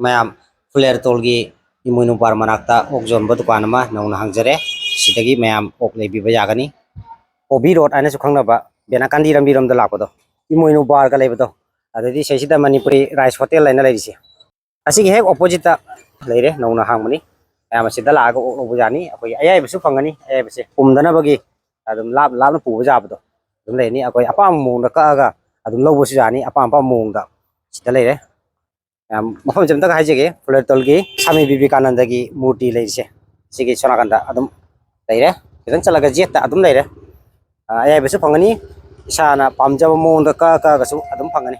mayam fuler tolgi imoinu par manakta okjon ba dukan ma nauna hangjare sidagi mayam ok lebi ba yagani obi road ana su khangna ba bena kandi rambi ram da lakado imoinu bar ka lebado adadi seisida manipuri rice hotel laina leise asigi hek opposite ta leire nauna hangmani mayam sida laga ok jani akoi ayai bisu phangani ayai bise umdana bagi adum lab labna pu ba jabado dum leini akoi apam mong da ka ga adum lobo su jani apam mong da sida leire mafam jamta ka haije ge fuler tolgi Swami Vivekananda gi murti leise sigi sonakanda adum leire kidan chalaga jeta adum leire ayai besu phangani isana pamjaba mongda ka gasu adum phangani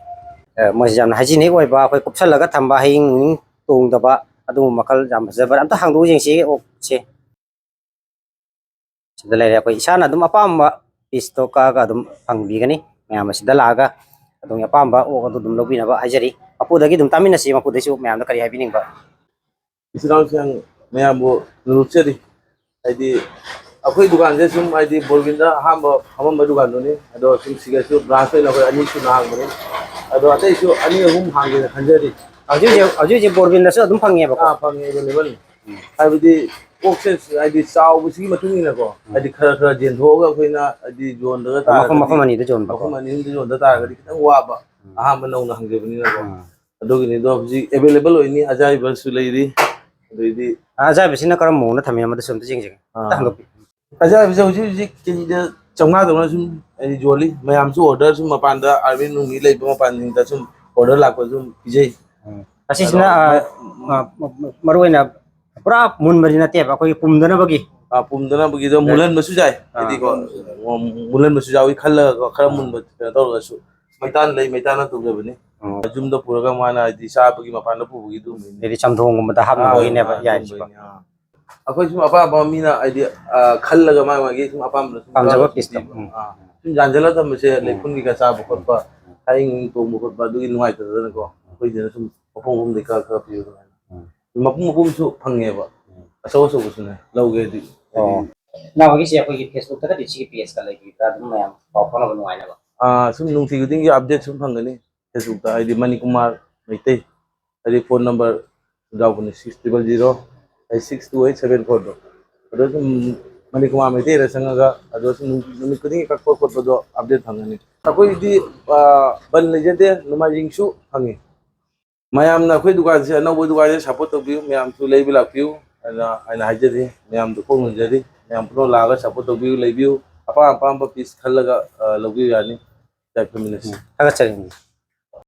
moi jamna haijini oi ba khoi kupsalaga thamba hing tung daba adum makal jam jabar amta hangdu jingsi ok se sida leire khoi isana adum apam pisto ka adum phangbi gani mayam sida laga adum apam ba ok adum lobi na ba hajari apu dagi dum tamina si mapu desu mayam da kari habining ba Islam yang mayam bo nuruteri adi akoi dukan je sum adi Borvinda hamba hamam ba dukan doni ado sum siga su branch na ko ani su nang mane ado atai su ani hum hange hanjari aju je Borvinda su adum phange ba phange available habidi options adi saw busi matung ina ko adi khara khara jen thoga koina adi jon daga ta mafam ani da jon ba mafam ani da jon da ta ga kitang wa ba aham na una hange bani na ko ado gini do busi available oini ajai ba su leiri adi ajai bisina karam mo na thamina ma da sum jing jing tahlopi ajai bisa uji kini da chonga da sum adi joli mayam su order sum mapanda arvin nungi lei ba mapanda da sum order la ko sum pijai asisna maruina pura mun marina te ba koi pumdana bagi pumdana bagi do mulan masu jai adi ko mulan masu jawi khalla ko khara mun ba to ga su maitan lei maitan na tu ga bani jum da pura ga mana adi sa bagi mapanda pu bagi du edi chamthong gum da hamna bagi ne ba ya akoi sum apa apa mina adi khalla ga ma gi sum apa pamjaba pista sum janjala ta mase lekun gi ga sa bu ko pa haing to mu ko ba du gi nuai ta da ko akoi de sum opong hum de ka piu mapum su phange ba aso so busne lauge di na bagi si akoi Facebook ta di chi page ka lagi ta dum mayam pau pala ba nuai na ba sum nung thi guding gi update sum phangani Facebook ta id Mani Kumar meite adi phone number daw bani 6000 62874 do ado sum Mani Kumar meite ra sanga ado sum nung kuding ka ko do update phangani akoi di ban lejete numa jingsu phangi mayam na khoi dukan se no dukan se support to view mayam tu lei bila view ana hajadi mayam du ko ngunjadi mayam pro laga support to view lei view apa piece khalaga logi yani tak feminist aga chari